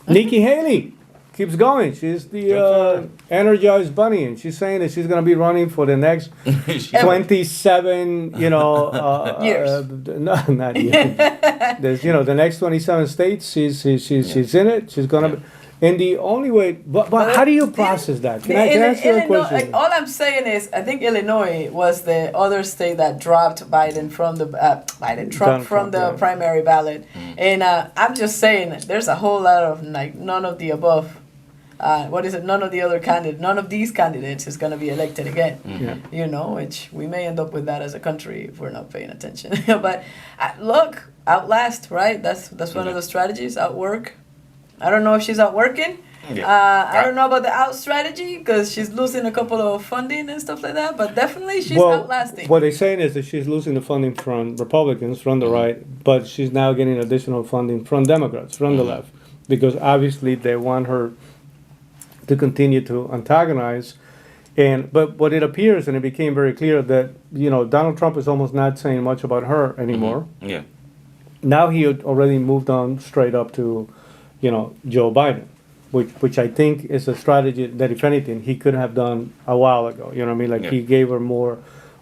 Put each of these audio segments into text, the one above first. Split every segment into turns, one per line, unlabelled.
Nikki Haley keeps going. She's the energized bunny, and she's saying that she's going to be running for the next 27,
Years.
No, not yet. There's, the next 27 states. She's in it. She's going to be. And the only way, but how do you process that? Can I ask you a question?
All I'm saying is, I think Illinois was the other state that dropped Biden from the Trump from the primary ballot, and I'm just saying there's a whole lot of none of the above. None of the other candidates, none of these candidates is going to be elected again. Which we may end up with that as a country if we're not paying attention. But look, outlast, right? That's one of the strategies. Outwork. I don't know if she's outworking. I don't know about the out strategy because she's losing a couple of funding and stuff like that. But definitely she's outlasting.
What they're saying is that she's losing the funding from Republicans, from the right, but she's now getting additional funding from Democrats, from the left, because obviously they want her to continue to antagonize. But what it appears, and it became very clear that Donald Trump is almost not saying much about her anymore.
Yeah.
Now he had already moved on straight up to Joe Biden, which I think is a strategy that, if anything, he could have done a while ago. You know what I mean? He gave her more,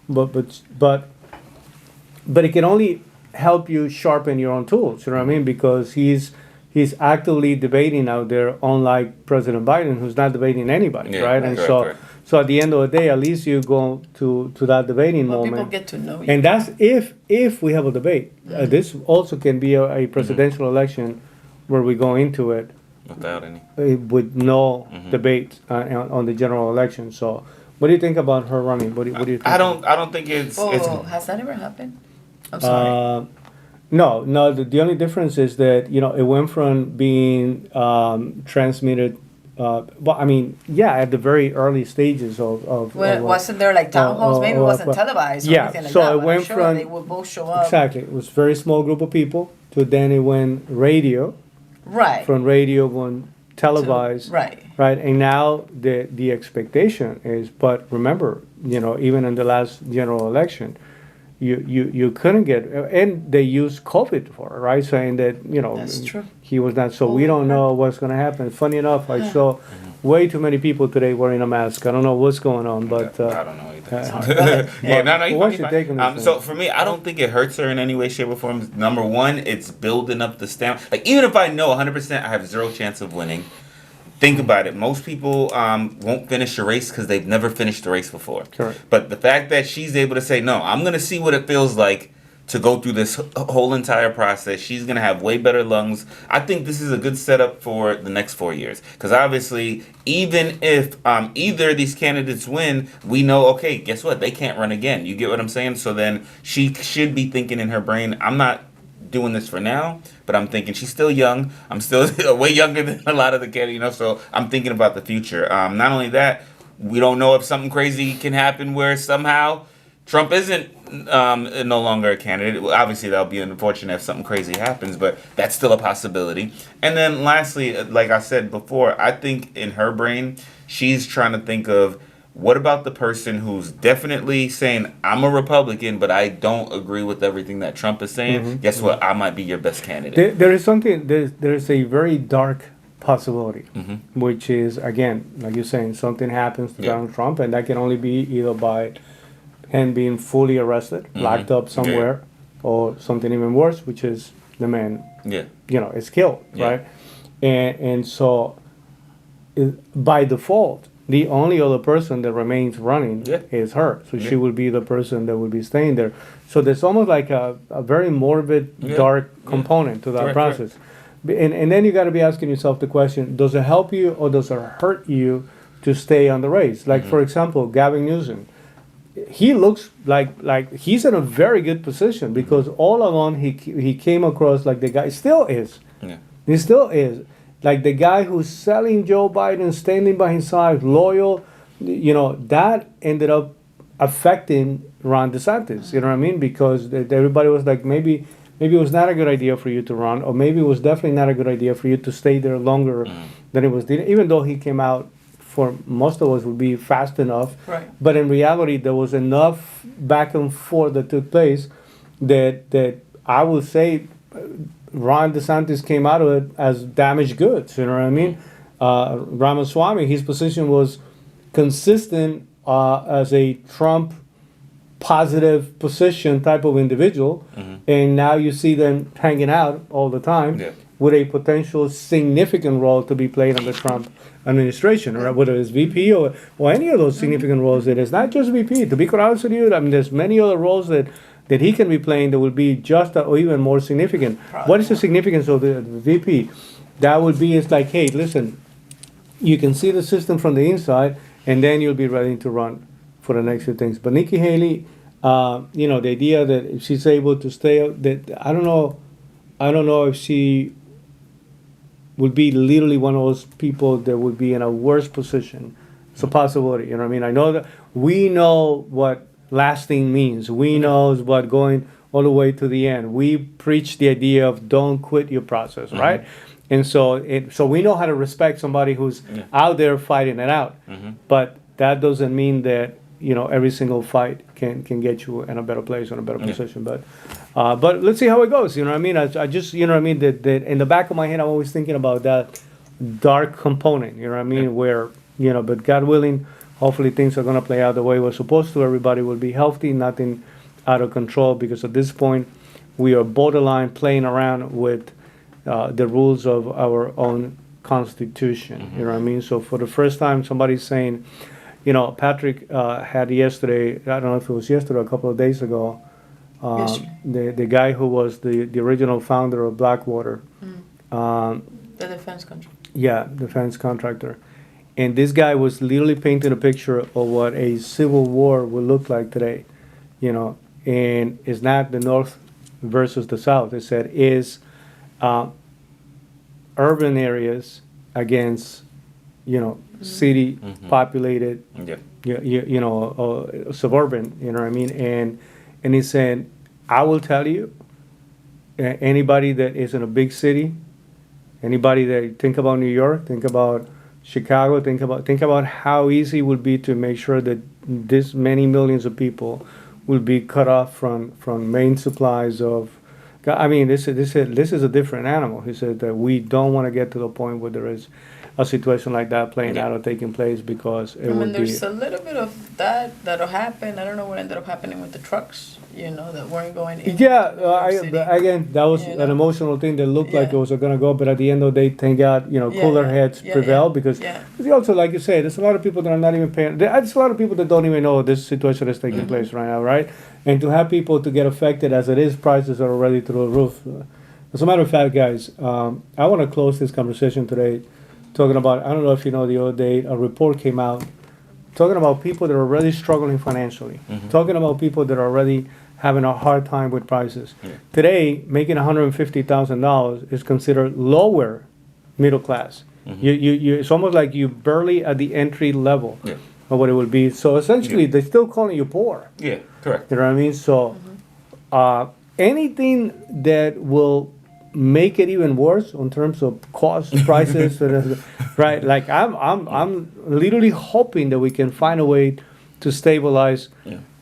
but it can only help you sharpen your own tools. You know what I mean? Because he's actively debating out there, unlike President Biden, who's not debating anybody, right? And so at the end of the day, at least you go to that debating moment.
People get to know you.
And that's if we have a debate. This also can be a presidential election where we go into it
without any
with no debate on the general election. So, what do you think about her running? What do you think?
I don't think it's.
Has that ever happened? I'm sorry.
No. The only difference is that it went from being transmitted. At the very early stages of
wasn't there town halls? Maybe it wasn't televised. Or anything like
so
that,
it went from
they would both show up.
Exactly, it was a very small group of people to then it went radio.
Right.
From radio went televised.
Right.
And now the expectation is, but remember, even in the last general election, you couldn't get, and they used COVID for it, right? Saying that,
That's true.
he was not, so we don't know what's going to happen. Funny enough, I saw way too many people today wearing a mask. I don't know what's going on, but.
I don't know either.
What's your take on this?
So for me, I don't think it hurts her in any way, shape, or form. Number one, it's building up the stamina. Even if I know 100% I have zero chance of winning, think about it. Most people won't finish a race because they've never finished a race before.
Correct.
But the fact that she's able to say, no, I'm going to see what it feels like to go through this whole entire process. She's going to have way better lungs. I think this is a good setup for the next 4 years. Because obviously, even if either of these candidates win, we know, okay, guess what? They can't run again. You get what I'm saying? So then she should be thinking in her brain, I'm not doing this for now, but I'm thinking she's still young. I'm still way younger than a lot of the candidates, so I'm thinking about the future. Not only that, we don't know if something crazy can happen where somehow Trump isn't no longer a candidate. Obviously, that'll be unfortunate if something crazy happens, but that's still a possibility. And then lastly, like I said before, I think in her brain, she's trying to think of, what about the person who's definitely saying, I'm a Republican, but I don't agree with everything that Trump is saying? Guess what? I might be your best candidate.
There is a very dark possibility, which is, again, like you're saying, something happens to Donald Trump, and that can only be either by him being fully arrested, locked up somewhere, or something even worse, which is the man, is killed, right? And so, by default, the only other person that remains running is her. So she would be the person that would be staying there. So there's almost like a very morbid, dark component to that process. And then you got to be asking yourself the question, does it help you or does it hurt you to stay on the race? Like, for example, Gavin Newsom. He looks like he's in a very good position because all along he came across like the guy, still is. He still is. Like the guy who's selling Joe Biden, standing by his side, loyal, that ended up affecting Ron DeSantis. You know what I mean? Because everybody was like, maybe it was not a good idea for you to run, or maybe it was definitely not a good idea for you to stay there longer than it was. Even though he came out, for most of us, would be fast enough.
Right.
But in reality, there was enough back and forth that took place that I would say Ron DeSantis came out of it as damaged goods. You know what I mean? Ramaswamy, his position was consistent as a Trump positive position type of individual, and now you see them hanging out all the time with a potential significant role to be played in the Trump administration, or whether it's VP or any of those significant roles. It is not just VP. To be quite honest with you, I mean, there's many other roles that he can be playing that will be just or even more significant. What is the significance of the VP? That would be, it's like, hey, listen, you can see the system from the inside, and then you'll be ready to run for the next few things. But Nikki Haley, the idea that if she's able to stay, that I don't know if she would be literally one of those people that would be in a worse position. It's a possibility, you know what I mean? I know that we know what lasting means. We know what going all the way to the end. We preach the idea of don't quit your process, right? And so we know how to respect somebody who's out there fighting it out. But that doesn't mean that every single fight can get you in a better place or in a better position. But let's see how it goes. You know what I mean? I just that in the back of my head, I'm always thinking about that dark component. You know what I mean? Where but God willing, hopefully things are going to play out the way we're supposed to. Everybody will be healthy, nothing out of control. Because at this point, we are borderline playing around with the rules of our own Constitution. You know what I mean? So for the first time, somebody's saying. Patrick had yesterday, I don't know if it was yesterday or a couple of days ago, the guy who was the original founder of Blackwater.
The defense contractor.
Yeah, defense contractor. And this guy was literally painting a picture of what a civil war would look like today. And it's not the North versus the South. It said is urban areas against city populated, suburban, you know what I mean? And he said, I will tell you, anybody that is in a big city, anybody that think about New York, think about Chicago, think about how easy it would be to make sure that this many millions of people will be cut off from main supplies of. I mean, this is a different animal. He said that we don't want to get to the point where there is a situation like that playing out or taking place because it would be.
There's a little bit of that'll happen. I don't know what ended up happening with the trucks, that weren't going in.
Yeah, again, that was an emotional thing that looked like it was going to go, but at the end of the day, thank God, cooler heads prevailed because also, like you say, there's a lot of people that are not even paying. There's a lot of people that don't even know this situation is taking place right now, right? And to have people to get affected as it is, prices are already through the roof. As a matter of fact, guys, I want to close this conversation today talking about, I don't know if you know, the other day, a report came out talking about people that are already struggling financially, talking about people that are already having a hard time with prices. Today, making $150,000 is considered lower middle class. It's almost like you barely at the entry level of what it would be. So essentially, they're still calling you poor.
Yeah, correct.
You know what I mean? So anything that will make it even worse in terms of cost, prices, right? Like I'm literally hoping that we can find a way to stabilize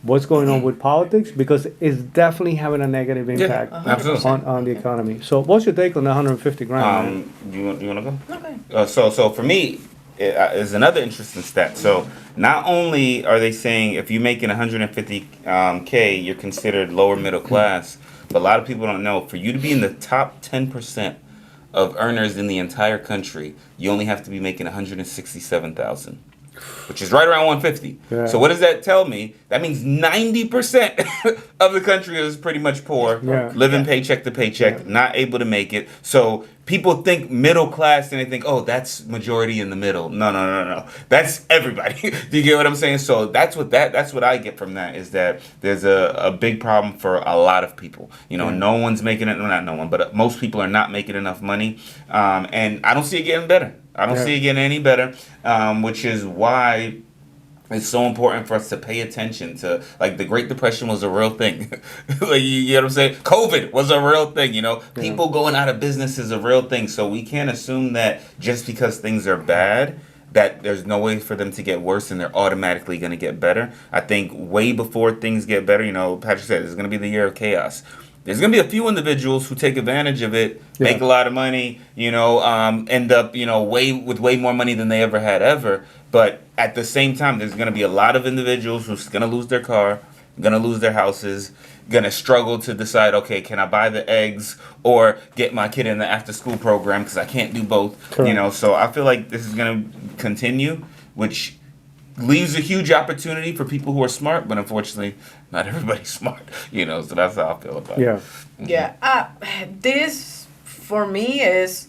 what's going on with politics because it's definitely having a negative impact on the economy. So what's your take on the 150 grand?
Do you want to go?
Okay.
So for me, is another interesting stat. So not only are they saying if you're making 150K, you're considered lower middle class, but a lot of people don't know, for you to be in the top 10% of earners in the entire country, you only have to be making 167,000, which is right around 150. Yeah. So what does that tell me? That means 90% of the country is pretty much poor, living paycheck to paycheck, not able to make it. So people think middle class and they think, oh, that's majority in the middle. No. That's everybody. Do you get what I'm saying? So that's what I get from that is that there's a big problem for a lot of people. No one's making it, not no one, but most people are not making enough money. And I don't see it getting better. I don't see it getting any better, which is why it's so important for us to pay attention to, like, the Great Depression was a real thing. Like, you know what I'm saying? COVID was a real thing, People going out of business is a real thing. So we can't assume that just because things are bad, that there's no way for them to get worse and they're automatically going to get better. I think way before things get better, Patrick said, it's going to be the year of chaos. There's going to be a few individuals who take advantage of it, make a lot of money, end up, with way more money than they ever had ever. But at the same time, there's going to be a lot of individuals who's going to lose their car, going to lose their houses, going to struggle to decide, okay, can I buy the eggs or get my kid in the after school program because I can't do both.
Correct.
So I feel like this is going to continue, which leaves a huge opportunity for people who are smart, but unfortunately, not everybody's smart, so that's how I feel about it.
Yeah. This, for me, is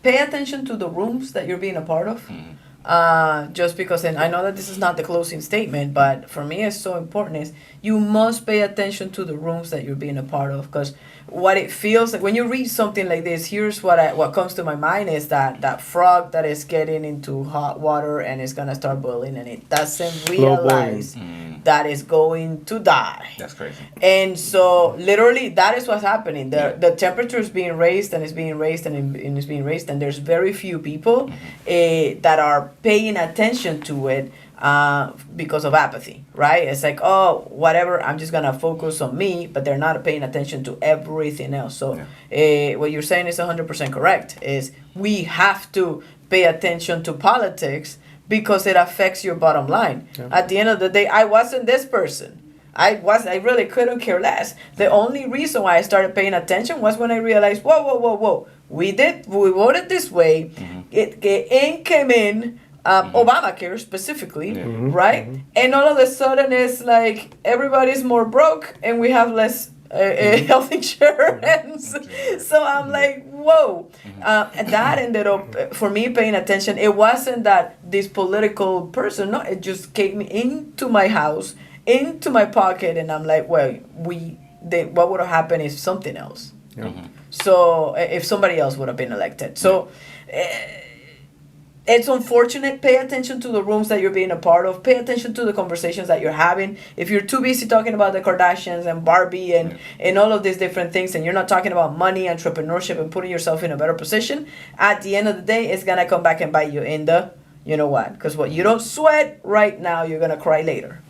pay attention to the rooms that you're being a part of. Just because, and I know that this is not the closing statement, but for me it's so important is you must pay attention to the rooms that you're being a part of, because what it feels like when you read something like this, here's what comes to my mind is that frog that is getting into hot water and is gonna start boiling and it doesn't realize that it's going to die.
That's crazy.
And so literally that is what's happening. The temperature is being raised and it's being raised and it's being raised, and there's very few people that are paying attention to it because of apathy, right? It's like, oh, whatever, I'm just gonna focus on me, but they're not paying attention to everything else. So what you're saying is 100% correct, is we have to pay attention to politics because it affects your bottom line. At the end of the day, I wasn't this person. I really couldn't care less. The only reason why I started paying attention was when I realized, whoa. We voted this way. It came in, Obamacare specifically, right? And all of a sudden it's like everybody's more broke and we have less health insurance. So I'm like, whoa. And that ended up, for me, paying attention. It wasn't that this political person, no, it just came into my house, into my pocket, and I'm like, well, what would have happened if something else? So if somebody else would have been elected. So it's unfortunate. Pay attention to the rooms that you're being a part of. Pay attention to the conversations that you're having. If you're too busy talking about the Kardashians and Barbie and all of these different things, and you're not talking about money, entrepreneurship, and putting yourself in a better position, at the end of the day, it's going to come back and bite you in the, you know what? Because what you don't sweat right now, you're going to cry later.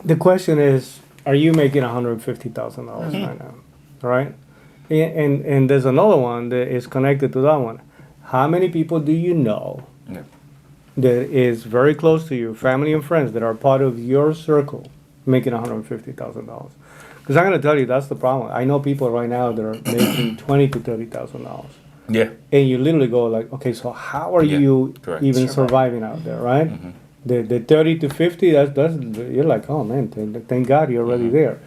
The question is, are you making $150,000 right now? Right? And there's another one that is connected to that one. How many people do you know that is very close to you, family and friends that are part of your circle, making $150,000? Because I'm going to tell you, that's the problem. I know people right now that are making $20,000 to $30,000.
Yeah.
And you literally go like, okay, so how are you even surviving out there, right? The 30 to 50, that's you're like, oh man, thank God you're already there.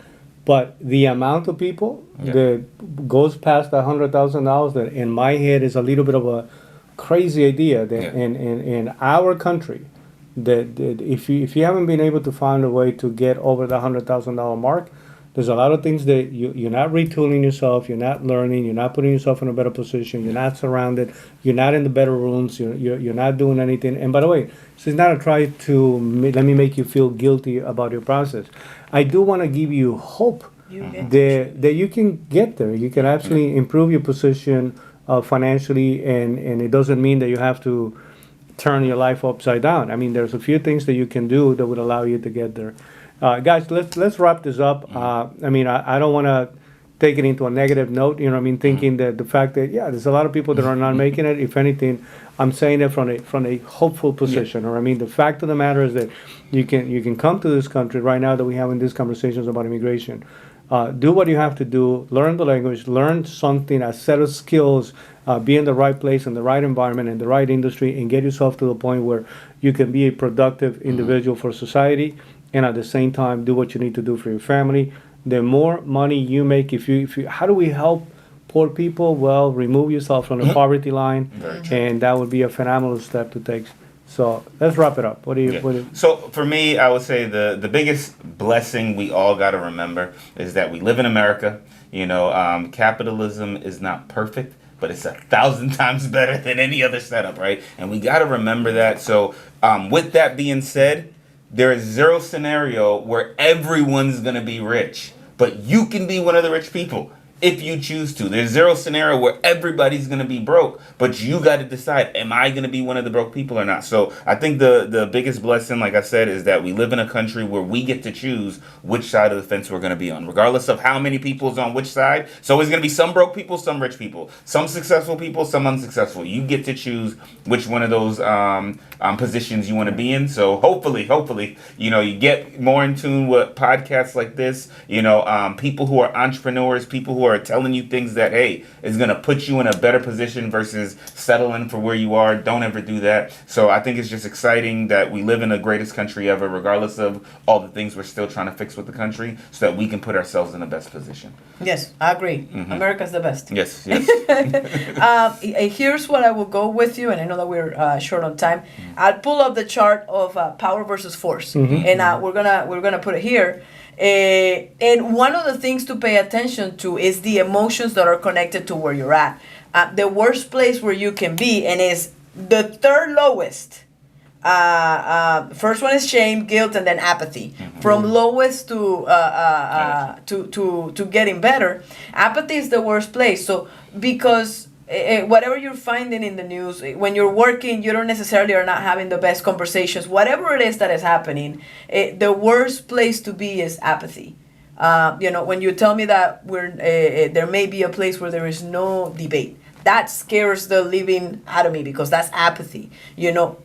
But the amount of people that goes past $100,000, that in my head is a little bit of a crazy idea that in our country, that if you haven't been able to find a way to get over the $100,000 mark, there's a lot of things that you're not retooling yourself, you're not learning, you're not putting yourself in a better position, you're not surrounded, you're not in the better rooms, you're not doing anything. And by the way, this is not a try to let me make you feel guilty about your process. I do want to give you hope that you can get there. You can absolutely improve your position financially, and it doesn't mean that you have to turn your life upside down. I mean, there's a few things that you can do that would allow you to get there. Guys, let's wrap this up. I mean, I don't want to take it into a negative note, thinking that the fact that, there's a lot of people that are not making it. If anything, I'm saying it from a hopeful position. Or the fact of the matter is that you can come to this country right now that we're having these conversations about immigration. Do what you have to do, learn the language, learn something, a set of skills, be in the right place, in the right environment, in the right industry, and get yourself to the point where you can be a productive individual for society, and at the same time do what you need to do for your family. The more money you make, if you how do we help poor people? Well, remove yourself from the poverty line, and that would be a phenomenal step to take. So let's wrap it up. What do you?
So for me, I would say the biggest blessing we all got to remember is that we live in America. Capitalism is not perfect, but it's 1,000 times better than any other setup, right? And we got to remember that. So with that being said, there is zero scenario where everyone's going to be rich, but you can be one of the rich people. if you choose to. There's zero scenario where everybody's going to be broke, but you got to decide, am I going to be one of the broke people or not? So I think the biggest blessing, like I said, is that we live in a country where we get to choose which side of the fence we're going to be on, regardless of how many people's on which side. So there's going to be some broke people, some rich people, some successful people, some unsuccessful. You get to choose which one of those positions you want to be in. So hopefully, you get more in tune with podcasts like this, people who are entrepreneurs, people who are telling you things that, hey, is going to put you in a better position versus settling for where you are. Don't ever do that. So I think it's just exciting that we live in the greatest country ever, regardless of all the things we're still trying to fix with the country, so that we can put ourselves in the best position.
Yes, I agree. Mm-hmm. America's the best.
Yes.
Here's what I will go with you, and I know that we're short on time. Mm-hmm. I'll pull up the chart of power versus force, and we're gonna put it here. And one of the things to pay attention to is the emotions that are connected to where you're at. The worst place where you can be, and is the third lowest. First one is shame, guilt, and then apathy. Mm-hmm. From lowest to getting better, apathy is the worst place. So because whatever you're finding in the news, when you're working, you don't necessarily are not having the best conversations. Whatever it is that is happening, the worst place to be is apathy. When you tell me that there may be a place where there is no debate, that scares the living out of me, because that's apathy.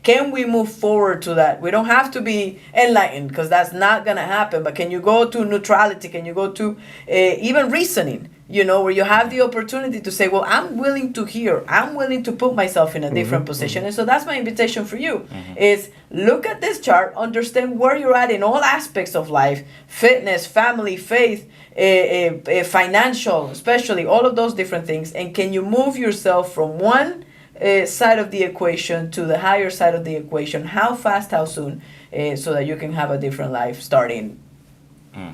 Can we move forward to that? We don't have to be enlightened, because that's not going to happen. But can you go to neutrality? Can you go to even reasoning? Where you have the opportunity to say, well, I'm willing to hear. I'm willing to put myself in a different position. And so that's my invitation for you, is look at this chart, understand where you're at in all aspects of life, fitness, family, faith, financial, especially, all of those different things. And can you move yourself from one side of the equation to the higher side of the equation? How fast, how soon, so that you can have a different life starting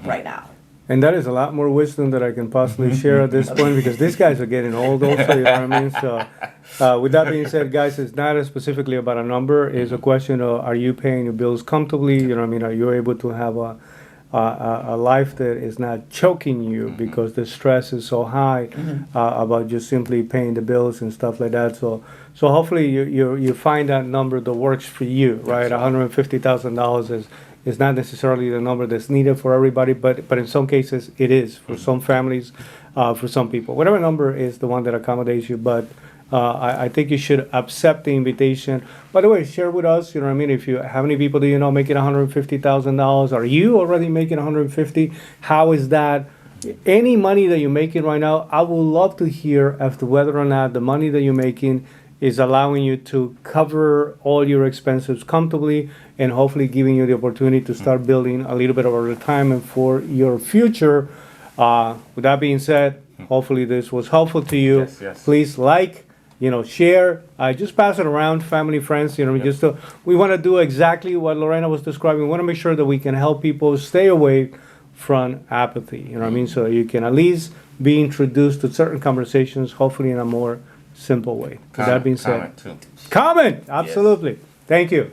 right now.
And that is a lot more wisdom that I can possibly share at this point, because these guys are getting old also, you know what I mean? So with that being said, guys, it's not specifically about a number. It's a question of, are you paying your bills comfortably? You know what I mean? Are you able to have a life that is not choking you because the stress is so high about just simply paying the bills and stuff like that? So hopefully you find that number that works for you, right? $150,000 is not necessarily the number that's needed for everybody, but in some cases it is for some families, for some people. Whatever number is the one that accommodates you, but I think you should accept the invitation. By the way, share with us, you know what I mean, how many people do you know making $150,000? Are you already making $150,000? How is that? Any money that you're making right now, I would love to hear as to whether or not the money that you're making is allowing you to cover all your expenses comfortably, and hopefully giving you the opportunity to start building a little bit of a retirement for your future. With that being said, hopefully this was helpful to you.
Yes.
Please share, just pass it around, family, friends, we want to do exactly what Lorena was describing. We want to make sure that we can help people stay away from apathy, you know what I mean? So you can at least be introduced to certain conversations, hopefully in a more simple way. With that being said,
comment,
absolutely. Yes. Thank you.